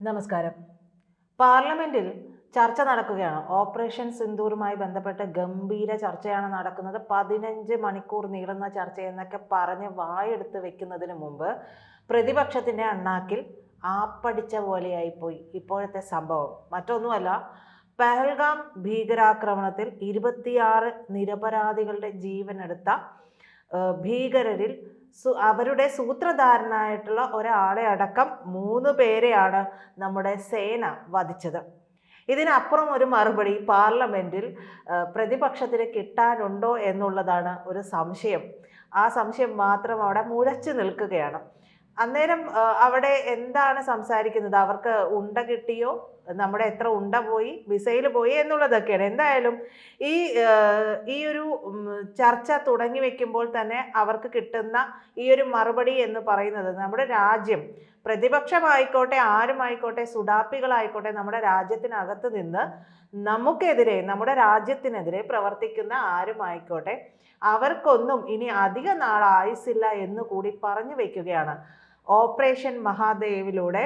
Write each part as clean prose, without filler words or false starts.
നമസ്കാരം. പാർലമെന്റിൽ ചർച്ച നടക്കുകയാണ്. ഓപ്പറേഷൻ സിന്ദൂറുമായി ബന്ധപ്പെട്ട് ഗംഭീര ചർച്ചയാണ് നടക്കുന്നത്. 15 മണിക്കൂർ നീളുന്ന ചർച്ച എന്നൊക്കെ പറഞ്ഞ് വായെടുത്ത് വെക്കുന്നതിന് മുമ്പ് പ്രതിപക്ഷത്തിൻ്റെ അണ്ണാക്കിൽ ആപ്പടിച്ച പോലെയായിപ്പോയി ഇപ്പോഴത്തെ സംഭവം. മറ്റൊന്നുമല്ല, പഹൽഗാം ഭീകരാക്രമണത്തിൽ 26 നിരപരാധികളുടെ ജീവനെടുത്ത ഭീകരരിൽ അവരുടെ സൂത്രധാരനായിട്ടുള്ള ഒരാളെ അടക്കം 3 പേരെയാണ് നമ്മുടെ സേന വധിച്ചത്. ഇതിനപ്പുറം ഒരു മറുപടി പാർലമെന്റിൽ പ്രതിപക്ഷത്തിന് കിട്ടാനുണ്ടോ എന്നുള്ളതാണ് ഒരു സംശയം. ആ സംശയം മാത്രം അവിടെ മുഴച്ചു നിൽക്കുകയാണ്. അന്നേരം അവിടെ എന്താണ് സംസാരിക്കുന്നത്? അവർക്ക് ഉണ്ട കിട്ടിയോ, നമ്മുടെ എത്ര ഉണ്ട പോയി, മിസൈൽ പോയി എന്നുള്ളതൊക്കെയാണ്. എന്തായാലും ഈ ഒരു ചർച്ച തുടങ്ങി വെക്കുമ്പോൾ തന്നെ അവർക്ക് കിട്ടുന്ന ഈ ഒരു മറുപടി എന്ന് പറയുന്നത്, നമ്മുടെ രാജ്യം, പ്രതിപക്ഷമായിക്കോട്ടെ ആരുമായിക്കോട്ടെ, സുഡാപ്പികളായിക്കോട്ടെ, നമ്മുടെ രാജ്യത്തിനകത്ത് നിന്ന് നമുക്കെതിരെ, നമ്മുടെ രാജ്യത്തിനെതിരെ പ്രവർത്തിക്കുന്ന ആരുമായിക്കോട്ടെ, അവർക്കൊന്നും ഇനി അധിക നാൾ ആയുസില്ല എന്ന് കൂടി പറഞ്ഞു വെക്കുകയാണ്. ഓപ്പറേഷൻ മഹാദേവിലൂടെ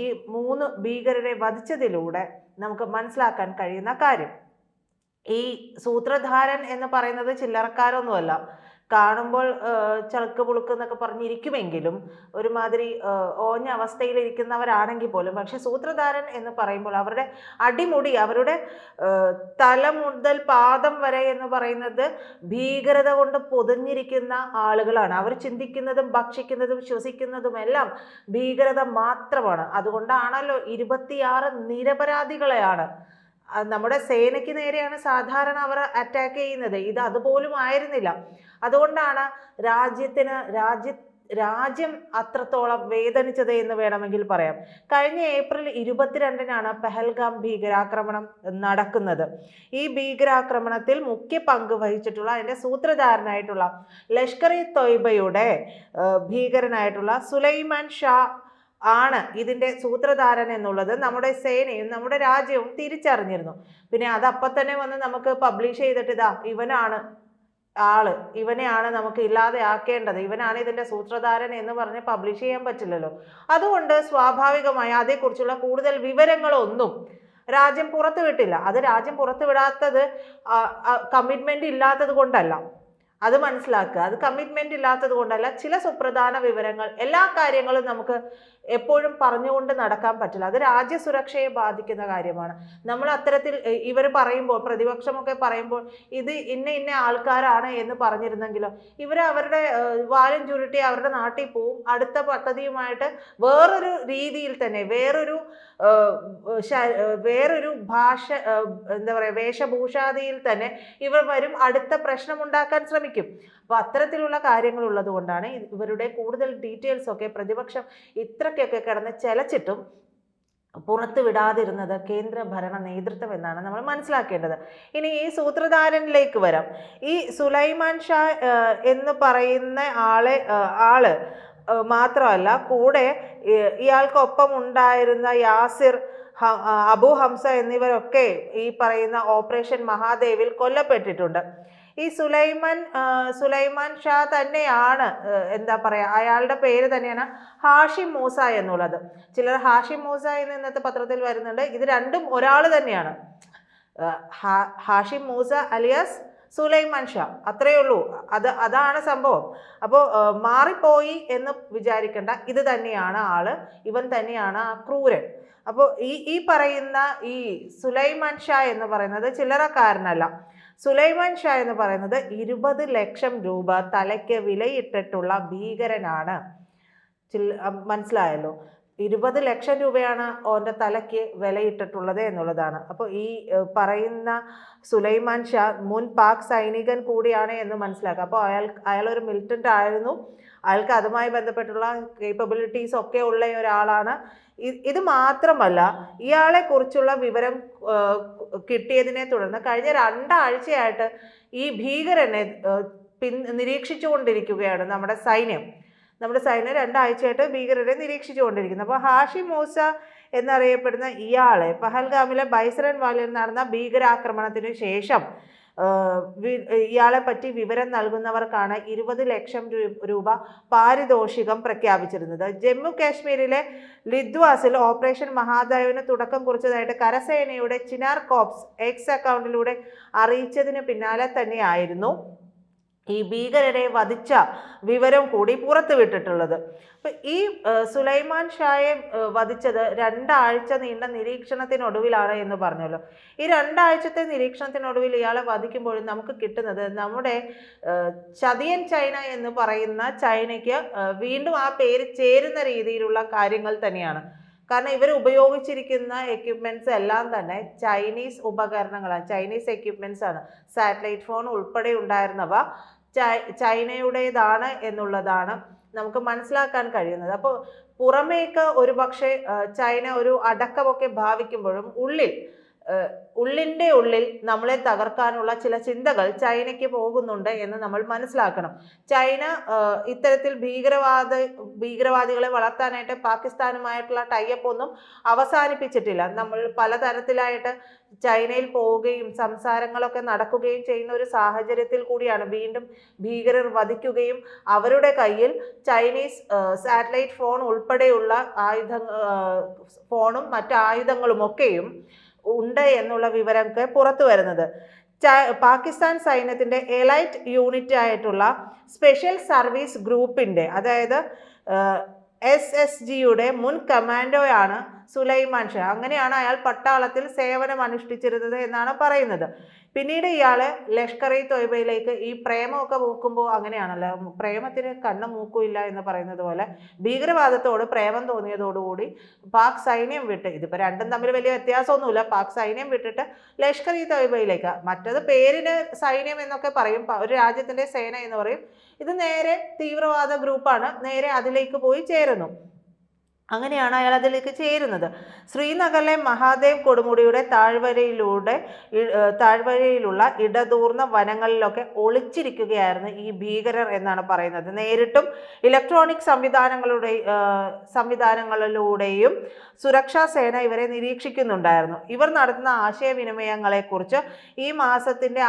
ഈ 3 ഭീകരരെ വധിച്ചതിലൂടെ നമുക്ക് മനസ്സിലാക്കാൻ കഴിയുന്ന കാര്യം, ഈ സൂത്രധാരൻ എന്ന് പറയുന്നത് ചില്ലറക്കാരൊന്നുമല്ല. കാണുമ്പോൾ ചളുക്ക് പുളുക്ക് എന്നൊക്കെ പറഞ്ഞിരിക്കുമെങ്കിലും ഒരുമാതിരി ഓഞ്ഞ അവസ്ഥയിലിരിക്കുന്നവരാണെങ്കിൽ പോലും, പക്ഷെ സൂത്രധാരൻ എന്ന് പറയുമ്പോൾ അവരുടെ അടിമുടി, അവരുടെ തല മുതൽ പാദം വരെ എന്ന് പറയുന്നത് ഭീകരത കൊണ്ട് പൊതിഞ്ഞിരിക്കുന്ന ആളുകളാണ്. അവർ ചിന്തിക്കുന്നതും ഭക്ഷിക്കുന്നതും ശ്വസിക്കുന്നതും എല്ലാം ഭീകരത മാത്രമാണ്. അതുകൊണ്ടാണല്ലോ 26 നിരപരാധികളെയാണ് നമ്മുടെ സേനയ്ക്ക് നേരെയാണ് സാധാരണ അവർ അറ്റാക്ക് ചെയ്യുന്നത്. ഇത് അതുപോലും ആയിരുന്നില്ല. അതുകൊണ്ടാണ് രാജ്യം അത്രത്തോളം വേദനിച്ചത് എന്ന് വേണമെങ്കിൽ പറയാം. കഴിഞ്ഞ ഏപ്രിൽ 22-നാണ് പഹൽഗാം ഭീകരാക്രമണം നടക്കുന്നത്. ഈ ഭീകരാക്രമണത്തിൽ മുഖ്യ പങ്ക് വഹിച്ചിട്ടുള്ള, അതിൻ്റെ സൂത്രധാരനായിട്ടുള്ള ലഷ്കർ-ഇ-തൊയ്ബയുടെ ഭീകരനായിട്ടുള്ള സുലൈമാൻ ഷാ ആണ് ഇതിൻ്റെ സൂത്രധാരൻ എന്നുള്ളത് നമ്മുടെ സേനയും നമ്മുടെ രാജ്യവും തിരിച്ചറിഞ്ഞിരുന്നു. പിന്നെ അതപ്പം തന്നെ വന്ന് നമുക്ക് പബ്ലിഷ് ചെയ്തിട്ട് ഇതാ ഇവനാണ് ആള്, ഇവനെയാണ് നമുക്ക് ഇല്ലാതെ ആക്കേണ്ടത്, ഇവനാണ് ഇതിൻ്റെ സൂത്രധാരൻ എന്ന് പറഞ്ഞ് പബ്ലിഷ് ചെയ്യാൻ പറ്റില്ലല്ലോ. അതുകൊണ്ട് സ്വാഭാവികമായി അതേക്കുറിച്ചുള്ള കൂടുതൽ വിവരങ്ങളൊന്നും രാജ്യം പുറത്തുവിട്ടില്ല. അത് രാജ്യം പുറത്തുവിടാത്തത് കമ്മിറ്റ്മെന്റ് ഇല്ലാത്തത് കൊണ്ടല്ല, അത് മനസ്സിലാക്കുക. അത് കമ്മിറ്റ്മെന്റ് ഇല്ലാത്തത് കൊണ്ടല്ല. ചില സുപ്രധാന വിവരങ്ങൾ, എല്ലാ കാര്യങ്ങളും നമുക്ക് എപ്പോഴും പറഞ്ഞുകൊണ്ട് നടക്കാൻ പറ്റില്ല. അത് രാജ്യസുരക്ഷയെ ബാധിക്കുന്ന കാര്യമാണ്. നമ്മൾ അത്തരത്തിൽ ഇവർ പറയുമ്പോൾ, പ്രതിപക്ഷമൊക്കെ പറയുമ്പോൾ ഇത് ഇന്ന ആൾക്കാരാണ് എന്ന് പറഞ്ഞിരുന്നെങ്കിലോ, ഇവർ അവരുടെ വാലും ചുരുട്ടി അവരുടെ നാട്ടിൽ പോവും. അടുത്ത പദ്ധതിയുമായിട്ട് വേറൊരു രീതിയിൽ തന്നെ, വേറൊരു ഭാഷ, എന്താ പറയുക, വേഷഭൂഷാദിയിൽ തന്നെ ഇവർ വരും, അടുത്ത പ്രശ്നമുണ്ടാക്കാൻ ശ്രമിക്കും. അപ്പോൾ അത്തരത്തിലുള്ള കാര്യങ്ങൾ ഉള്ളത് കൊണ്ടാണ് ഇവരുടെ കൂടുതൽ ഡീറ്റെയിൽസ് ഒക്കെ പ്രതിപക്ഷം ഇത്രയ്ക്കൊക്കെ കിടന്ന് ചെലച്ചിട്ടും പുറത്തു വിടാതിരുന്നത് കേന്ദ്ര ഭരണ നേതൃത്വം എന്നാണ് നമ്മൾ മനസ്സിലാക്കേണ്ടത്. ഇനി ഈ സൂത്രധാരനിലേക്ക് വരാം. ഈ സുലൈമാൻ ഷാ എന്ന് പറയുന്ന ആള് മാത്രമല്ല, കൂടെ ഇയാൾക്കൊപ്പം ഉണ്ടായിരുന്ന യാസിർ, അബു ഹംസ എന്നിവരൊക്കെ ഈ പറയുന്ന ഓപ്പറേഷൻ മഹാദേവിൽ കൊല്ലപ്പെട്ടിട്ടുണ്ട്. ഈ സുലൈമാൻ ഷാ തന്നെയാണ്, എന്താ പറയുക, അയാളുടെ പേര് തന്നെയാണ് ഹാഷിം മൂസ എന്നുള്ളത്. ചിലർ ഹാഷിം മൂസ എന്ന് ഇന്നത്തെ പത്രത്തിൽ വരുന്നുണ്ട്. ഇത് രണ്ടും ഒരാൾ തന്നെയാണ്. ഹാഷിം മൂസ അലിയാസ് സുലൈമാൻ ഷാ, അത്രയേ ഉള്ളൂ. അതാണ് സംഭവം. അപ്പോൾ മാറിപ്പോയി എന്ന് വിചാരിക്കേണ്ട, ഇത് തന്നെയാണ് ആള്, ഇവൻ തന്നെയാണ് ആ ക്രൂരൻ. അപ്പോൾ ഈ പറയുന്ന ഈ സുലൈമാൻ ഷാ എന്ന് പറയുന്നത് ചില്ലറക്കാരനല്ല. സുലൈമാൻ ഷാ എന്ന് പറയുന്നത് 20 ലക്ഷം രൂപ തലയ്ക്ക് വിലയിട്ടിട്ടുള്ള ഭീകരനാണ്. മനസ്സിലായല്ലോ? 20 ലക്ഷം രൂപയാണ് ഓൻ്റെ തലയ്ക്ക് വിലയിട്ടിട്ടുള്ളത് എന്നുള്ളതാണ്. അപ്പോൾ ഈ പറയുന്ന സുലൈമാൻ ഷാ മുൻ പാക് സൈനികൻ കൂടിയാണ് എന്ന് മനസ്സിലാക്കുക. അപ്പോൾ അയാൾ ഒരു മിലിറ്റൻ്റ് ആയിരുന്നു. അയാൾക്ക് അതുമായി ബന്ധപ്പെട്ടുള്ള കേപ്പബിലിറ്റീസ് ഒക്കെ ഉള്ള ഒരാളാണ്. ഇത് മാത്രമല്ല, ഇയാളെ കുറിച്ചുള്ള വിവരം കിട്ടിയതിനെ തുടർന്ന് കഴിഞ്ഞ 2 ആഴ്ചയായിട്ട് ഈ ഭീകരനെ നിരീക്ഷിച്ചുകൊണ്ടിരിക്കുകയാണ് നമ്മുടെ സൈന്യം. 2 ആഴ്ചയായിട്ട് ഭീകരരെ നിരീക്ഷിച്ചുകൊണ്ടിരിക്കുന്നു. അപ്പോൾ ഹാഷിം മൂസ എന്നറിയപ്പെടുന്ന ഇയാളെ പഹൽഗാമിലെ ബൈസരൻ വാലിയിൽ നടന്ന ഭീകരാക്രമണത്തിന് ശേഷം ഇയാളെ പറ്റി വിവരം നൽകുന്നവർക്കാണ് 20 ലക്ഷം രൂപ പാരിതോഷികം പ്രഖ്യാപിച്ചിരുന്നത്. ജമ്മു കാശ്മീരിലെ ലിദ്വാസിൽ ഓപ്പറേഷൻ മഹാദേവിന് തുടക്കം കുറിച്ചതായിട്ട് കരസേനയുടെ ചിനാർ കോപ്സ് എക്സ് അക്കൗണ്ടിലൂടെ അറിയിച്ചതിന് പിന്നാലെ തന്നെയായിരുന്നു ഈ ഭീകരരെ വധിച്ച വിവരം കൂടി പുറത്തുവിട്ടിട്ടുള്ളത്. അപ്പം ഈ സുലൈമാൻ ഷായെ വധിച്ചത് 2 ആഴ്ച നീണ്ട നിരീക്ഷണത്തിനൊടുവിലാണ് എന്ന് പറഞ്ഞല്ലോ. ഈ 2 ആഴ്ചത്തെ നിരീക്ഷണത്തിനൊടുവിൽ ഇയാളെ വധിക്കുമ്പോഴും നമുക്ക് കിട്ടുന്നത് നമ്മുടെ ചതിയൻ ചൈന എന്ന് പറയുന്ന ചൈനയ്ക്ക് വീണ്ടും ആ പേര് ചേരുന്ന രീതിയിലുള്ള കാര്യങ്ങൾ തന്നെയാണ്. കാരണം ഇവർ ഉപയോഗിച്ചിരിക്കുന്ന എക്യുപ്മെൻറ്റ്സ് എല്ലാം തന്നെ ചൈനീസ് ഉപകരണങ്ങളാണ്, ചൈനീസ് എക്യുപ്മെൻറ്റ്സ് ആണ്. സാറ്റലൈറ്റ് ഫോൺ ഉൾപ്പെടെ ഉണ്ടായിരുന്നവ ചൈനയുടേതാണ് എന്നുള്ളതാണ് നമുക്ക് മനസ്സിലാക്കാൻ കഴിയുന്നത്. അപ്പോൾ പുറമേക്ക് ഒരു പക്ഷേ ചൈന ഒരു അടക്കമൊക്കെ ഭാവിക്കുമ്പോഴും ഉള്ളിൻ്റെ ഉള്ളിൽ നമ്മളെ തകർക്കാനുള്ള ചില ചിന്തകൾ ചൈനയ്ക്ക് പോകുന്നുണ്ട് എന്ന് നമ്മൾ മനസ്സിലാക്കണം. ചൈന ഇത്തരത്തിൽ ഭീകരവാദികളെ വളർത്താനായിട്ട് പാകിസ്ഥാനുമായിട്ടുള്ള ടൈപ്പ് ഒന്നും അവസാനിപ്പിച്ചിട്ടില്ല. നമ്മൾ പലതരത്തിലായിട്ട് ചൈനയിൽ പോവുകയും സംസാരങ്ങളൊക്കെ നടക്കുകയും ചെയ്യുന്ന ഒരു സാഹചര്യത്തിൽ കൂടിയാണ് വീണ്ടും ഭീകരർ വധിക്കുകയും അവരുടെ കയ്യിൽ ചൈനീസ് സാറ്റലൈറ്റ് ഫോൺ ഉൾപ്പെടെയുള്ള ഫോണും മറ്റ് ആയുധങ്ങളുമൊക്കെയും ഉണ്ട് എന്നുള്ള വിവരമൊക്കെ പുറത്തു വരുന്നത്. പാകിസ്ഥാൻ സൈന്യത്തിൻ്റെ എലൈറ്റ് യൂണിറ്റ് ആയിട്ടുള്ള സ്പെഷ്യൽ സർവീസ് ഗ്രൂപ്പിൻ്റെ, അതായത് SSGയുടെ മുൻ കമാൻഡോയാണ് സുലൈമാൻ ഷാ. അങ്ങനെയാണ് അയാൾ പട്ടാളത്തിൽ സേവനം അനുഷ്ഠിച്ചിരുന്നത് എന്നാണ് പറയുന്നത്. പിന്നീട് ഇയാൾ ലഷ്കർ ഇ തൊയ്ബയിലേക്ക് ഈ പ്രേമമൊക്കെ മൂക്കുമ്പോൾ അങ്ങനെയാണല്ലോ, പ്രേമത്തിന് കണ്ണും മൂക്കുമില്ല എന്ന് പറയുന്നത് പോലെ ഭീകരവാദത്തോട് പ്രേമം തോന്നിയതോടുകൂടി പാക് സൈന്യം വിട്ട്, ഇതിപ്പോൾ രണ്ടും തമ്മിൽ വലിയ വ്യത്യാസമൊന്നുമില്ല, പാക് സൈന്യം വിട്ടിട്ട് ലഷ്കർ ഇ തൊയ്ബയിലേക്ക്, മറ്റത് പേരിന് സൈന്യം എന്നൊക്കെ പറയും, ഒരു രാജ്യത്തിൻ്റെ സേന എന്ന് പറയും, ഇത് നേരെ തീവ്രവാദ ഗ്രൂപ്പാണ്, നേരെ അതിലേക്ക് പോയി ചേരുന്നു. അങ്ങനെയാണ് അയാൾ അതിലേക്ക് ചേരുന്നത്. ശ്രീനഗറിലെ മഹാദേവ് കൊടുമുടിയുടെ താഴ്വരയിലുള്ള ഇടതൂർന്ന വനങ്ങളിലൊക്കെ ഒളിച്ചിരിക്കുകയായിരുന്നു ഈ ഭീകരർ എന്നാണ് പറയുന്നത്. നേരിട്ടും ഇലക്ട്രോണിക് സംവിധാനങ്ങളിലൂടെയും സുരക്ഷാ സേന ഇവരെ നിരീക്ഷിക്കുന്നുണ്ടായിരുന്നു. ഇവർ നടത്തുന്ന ആശയവിനിമയങ്ങളെക്കുറിച്ച് ഈ മാസത്തിൻ്റെ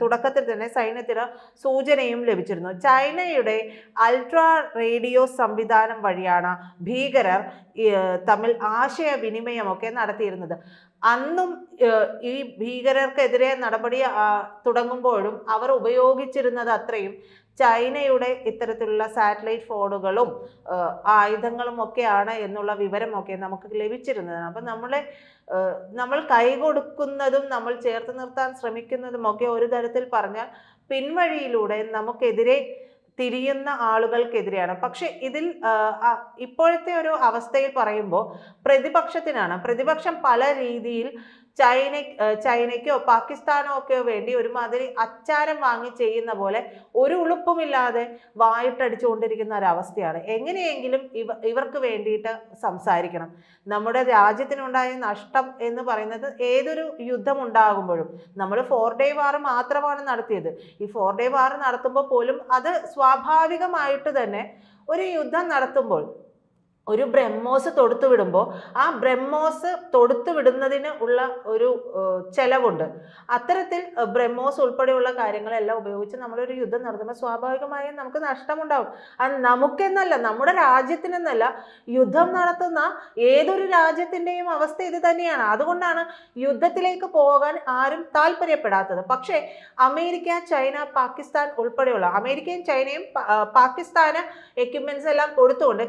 തുടക്കത്തിൽ തന്നെ സൈന്യത്തിന് സൂചനയും ലഭിച്ചിരുന്നു. ചൈനയുടെ അൾട്രാ റേഡിയോ സംവിധാനം വഴിയാണ് ഭീകരർ തമ്മിൽ ആശയവിനിമയമൊക്കെ നടത്തിയിരുന്നത്. അന്നും ഈ ഭീകരർക്കെതിരെ നടപടി തുടങ്ങുമ്പോഴും അവർ ഉപയോഗിച്ചിരുന്നത് അത്രയും ചൈനയുടെ ഇത്തരത്തിലുള്ള സാറ്റലൈറ്റ് ഫോണുകളും ആയുധങ്ങളും ഒക്കെയാണ് എന്നുള്ള വിവരമൊക്കെ നമുക്ക് ലഭിച്ചിരുന്നത്. അപ്പം നമ്മൾ കൈകൊടുക്കുന്നതും നമ്മൾ ചേർത്ത് നിർത്താൻ ശ്രമിക്കുന്നതുമൊക്കെ ഒരു തരത്തിൽ പറഞ്ഞാൽ പിൻവഴിയിലൂടെ നമുക്കെതിരെ തിരിയുന്ന ആളുകൾക്കെതിരെയാണ്. പക്ഷെ ഇതിൽ ഇപ്പോഴത്തെ ഒരു അവസ്ഥയിൽ പറയുമ്പോൾ പ്രതിപക്ഷം പല രീതിയിൽ ചൈനയ്ക്കോ പാകിസ്ഥാനോ ഒക്കെയോ വേണ്ടി ഒരുമാതിരി അച്ചാരം വാങ്ങി ചെയ്യുന്ന പോലെ ഒരു ഉളുപ്പുമില്ലാതെ വായിട്ടടിച്ചുകൊണ്ടിരിക്കുന്ന ഒരവസ്ഥയാണ്. എങ്ങനെയെങ്കിലും ഇവർക്ക് വേണ്ടിയിട്ട് സംസാരിക്കണം. നമ്മുടെ രാജ്യത്തിനുണ്ടായ നഷ്ടം എന്ന് പറയുന്നത് ഏതൊരു യുദ്ധം ഉണ്ടാകുമ്പോഴും, നമ്മൾ 4 ഡേ വാർ മാത്രമാണ് നടത്തിയത്. ഈ 4 ഡേ വാർ നടത്തുമ്പോൾ പോലും അത് സ്വാഭാവികമായിട്ട് തന്നെ ഒരു യുദ്ധം നടത്തുമ്പോൾ ഒരു ബ്രഹ്മോസ് തൊടുത്തുവിടുമ്പോൾ ആ ബ്രഹ്മോസ് തൊടുത്തുവിടുന്നതിന് ഉള്ള ഒരു ചെലവുണ്ട്. അത്തരത്തിൽ ബ്രഹ്മോസ് ഉൾപ്പെടെയുള്ള കാര്യങ്ങളെല്ലാം ഉപയോഗിച്ച് നമ്മളൊരു യുദ്ധം നടത്തുമ്പോൾ സ്വാഭാവികമായും നമുക്ക് നഷ്ടമുണ്ടാവും. അത് നമുക്കെന്നല്ല, നമ്മുടെ രാജ്യത്തിനെന്നല്ല, യുദ്ധം നടത്തുന്ന ഏതൊരു രാജ്യത്തിൻ്റെയും അവസ്ഥ ഇത് തന്നെയാണ്. അതുകൊണ്ടാണ് യുദ്ധത്തിലേക്ക് പോകാൻ ആരും താല്പര്യപ്പെടാത്തത്. പക്ഷേ അമേരിക്ക, ചൈന, പാകിസ്ഥാൻ ഉൾപ്പെടെയുള്ള, അമേരിക്കയും ചൈനയും പാകിസ്ഥാന് എക്യുപ്മെന്റ്സ് എല്ലാം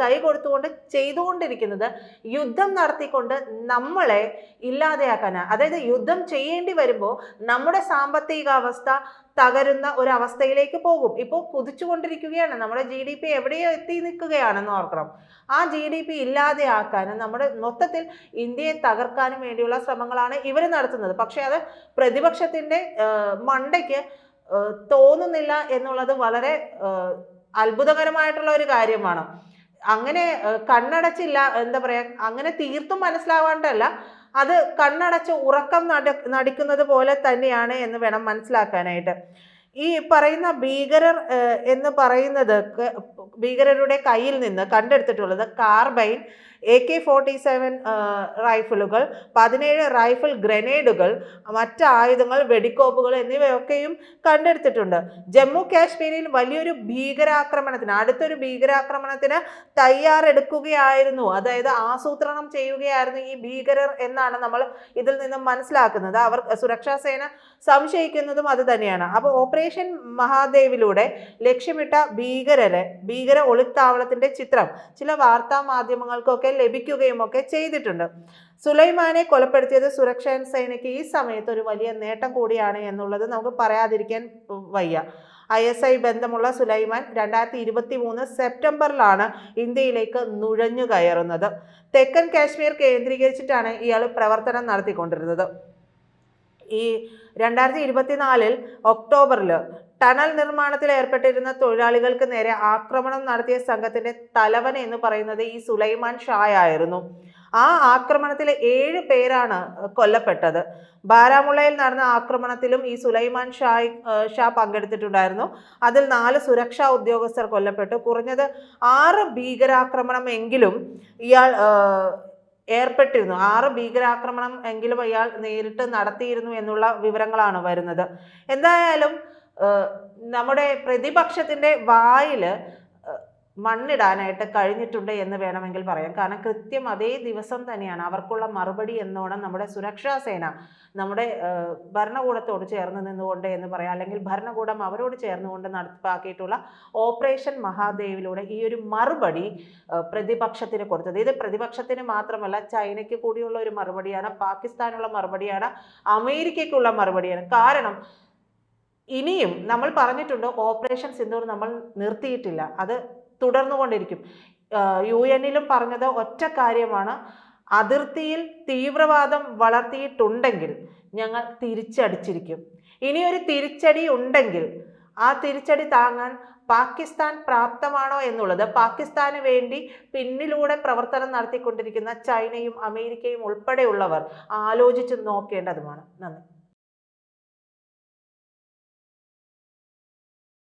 കൈ കൊടുത്തുകൊണ്ട് ചെയ്തുകൊണ്ടിരിക്കുന്നത് യുദ്ധം നടത്തിക്കൊണ്ട് നമ്മളെ ഇല്ലാതെയാക്കാനാണ്. അതായത് യുദ്ധം ചെയ്യേണ്ടി വരുമ്പോൾ നമ്മുടെ സാമ്പത്തിക അവസ്ഥ തകരുന്ന ഒരവസ്ഥയിലേക്ക് പോകും. ഇപ്പോൾ കുതിച്ചുകൊണ്ടിരിക്കുകയാണ്, നമ്മുടെ GDP എവിടെയോ എത്തി നിൽക്കുകയാണെന്ന് ഓർക്കണം. ആ GDP ഇല്ലാതെയാക്കാനും നമ്മുടെ മൊത്തത്തിൽ ഇന്ത്യയെ തകർക്കാനും വേണ്ടിയുള്ള ശ്രമങ്ങളാണ് ഇവർ നടത്തുന്നത്. പക്ഷെ അത് പ്രതിപക്ഷത്തിൻ്റെ മണ്ടയ്ക്ക് തോന്നുന്നില്ല എന്നുള്ളത് വളരെ അത്ഭുതകരമായിട്ടുള്ള ഒരു കാര്യമാണ്. അങ്ങനെ കണ്ണടച്ചില്ല, എന്താ പറയുക, അങ്ങനെ തീർത്തും മനസ്സിലാവാണ്ടല്ല, അത് കണ്ണടച്ച് ഉറക്കം നടിക്കുന്നത് പോലെ തന്നെയാണ് എന്ന് വേണം മനസ്സിലാക്കാനായിട്ട്. ഈ പറയുന്ന ഭീകരർ എന്ന് പറയുന്നത്, ഭീകരരുടെ കയ്യിൽ നിന്ന് കണ്ടെടുത്തിട്ടുള്ളത് കാർബൈൻ, AK-47 റൈഫിളുകൾ, 17 റൈഫിൾ ഗ്രനേഡുകൾ, മറ്റ് ആയുധങ്ങൾ, വെടിക്കോപ്പുകൾ എന്നിവയൊക്കെയും കണ്ടെടുത്തിട്ടുണ്ട്. ജമ്മു കാശ്മീരിൽ വലിയൊരു ഭീകരാക്രമണത്തിന്, അടുത്തൊരു ഭീകരാക്രമണത്തിന് തയ്യാറെടുക്കുകയായിരുന്നു, അതായത് ആസൂത്രണം ചെയ്യുകയായിരുന്നു ഈ ഭീകരർ എന്നാണ് നമ്മൾ ഇതിൽ നിന്നും മനസ്സിലാക്കുന്നത്. അവർ സുരക്ഷാ സേന സംശയിക്കുന്നതും അത് തന്നെയാണ്. അപ്പോൾ ഓപ്പറേഷൻ മഹാദേവിലൂടെ ലക്ഷ്യമിട്ട ഭീകര ഒളിത്താവളത്തിന്റെ ചിത്രം ചില വാർത്താ മാധ്യമങ്ങൾക്കൊക്കെ ലഭിക്കുകയും ഒക്കെ ചെയ്തിട്ടുണ്ട്. സുലൈമാനെ കൊലപ്പെടുത്തിയത് സുരക്ഷാ സേനയ്ക്ക് ഈ സമയത്ത് ഒരു വലിയ നേട്ടം കൂടിയാണ് എന്നുള്ളത് നമുക്ക് പറയാതിരിക്കാൻ വയ്യ. ISI ബന്ധമുള്ള സുലൈമാൻ 2023 സെപ്റ്റംബറിലാണ് ഇന്ത്യയിലേക്ക് നുഴഞ്ഞു കയറുന്നത്. തെക്കൻ കാശ്മീർ കേന്ദ്രീകരിച്ചിട്ടാണ് ഇയാൾ പ്രവർത്തനം നടത്തിക്കൊണ്ടിരുന്നത്. ഈ 2024 ഒക്ടോബറിൽ ടണൽ നിർമ്മാണത്തിൽ ഏർപ്പെട്ടിരുന്ന തൊഴിലാളികൾക്ക് നേരെ ആക്രമണം നടത്തിയ സംഘത്തിന്റെ തലവൻ എന്ന് പറയുന്നത് ഈ സുലൈമാൻ ഷായായിരുന്നു. ആ ആക്രമണത്തിൽ 7 പേരാണ് കൊല്ലപ്പെട്ടത്. ബാരാമുള്ളയിൽ നടന്ന ആക്രമണത്തിലും ഈ സുലൈമാൻ ഷാ പങ്കെടുത്തിട്ടുണ്ടായിരുന്നു. അതിൽ 4 സുരക്ഷാ ഉദ്യോഗസ്ഥർ കൊല്ലപ്പെട്ടു. കുറഞ്ഞത് 6 ഭീകരാക്രമണം എങ്കിലും ഇയാൾ ഏർപ്പെട്ടിരുന്നു. 6 ഭീകരാക്രമണം എങ്കിലും അയാൾ നേരിട്ട് നടത്തിയിരുന്നു എന്നുള്ള വിവരങ്ങളാണ് വരുന്നത്. എന്തായാലും നമ്മുടെ പ്രതിപക്ഷത്തിന്റെ വായിൽ മണ്ണിടാനായിട്ട് കഴിഞ്ഞിട്ടുണ്ട് എന്ന് വേണമെങ്കിൽ പറയാം. കാരണം കൃത്യം അതേ ദിവസം തന്നെയാണ് അവർക്കുള്ള മറുപടി എന്നോണം നമ്മുടെ സുരക്ഷാ സേന നമ്മുടെ ഭരണകൂടത്തോട് ചേർന്ന് നിന്നുകൊണ്ട് എന്ന് പറയാം, അല്ലെങ്കിൽ ഭരണകൂടം അവരോട് ചേർന്നുകൊണ്ട് നടപ്പാക്കിയിട്ടുള്ള ഓപ്പറേഷൻ മഹാദേവിലൂടെ ഈ ഒരു മറുപടി പ്രതിപക്ഷത്തിന് കൊടുത്തത്. ഇത് പ്രതിപക്ഷത്തിന് മാത്രമല്ല, ചൈനയ്ക്ക് കൂടിയുള്ള ഒരു മറുപടിയാണ്, പാകിസ്ഥാനുള്ള മറുപടിയാണ്, അമേരിക്കയ്ക്കുള്ള മറുപടിയാണ്. കാരണം ഇനിയും നമ്മൾ പറഞ്ഞിട്ടുണ്ട് ഓപ്പറേഷൻ സിന്ദൂർ നമ്മൾ നിർത്തിയിട്ടില്ല, അത് തുടർന്നുകൊണ്ടിരിക്കും. UN പറഞ്ഞത് ഒറ്റ കാര്യമാണ്, അതിർത്തിയിൽ തീവ്രവാദം വളർത്തിയിട്ടുണ്ടെങ്കിൽ ഞങ്ങൾ തിരിച്ചടിച്ചിരിക്കും. ഇനിയൊരു തിരിച്ചടി ഉണ്ടെങ്കിൽ ആ തിരിച്ചടി താങ്ങാൻ പാകിസ്ഥാൻ പ്രാപ്തമാണോ എന്നുള്ളത് പാകിസ്ഥാന് വേണ്ടി പിന്നിലൂടെ പ്രവർത്തനം നടത്തിക്കൊണ്ടിരിക്കുന്ന ചൈനയും അമേരിക്കയും ഉൾപ്പെടെയുള്ളവർ ആലോചിച്ച് നോക്കേണ്ടതുമാണ്. നന്ദി.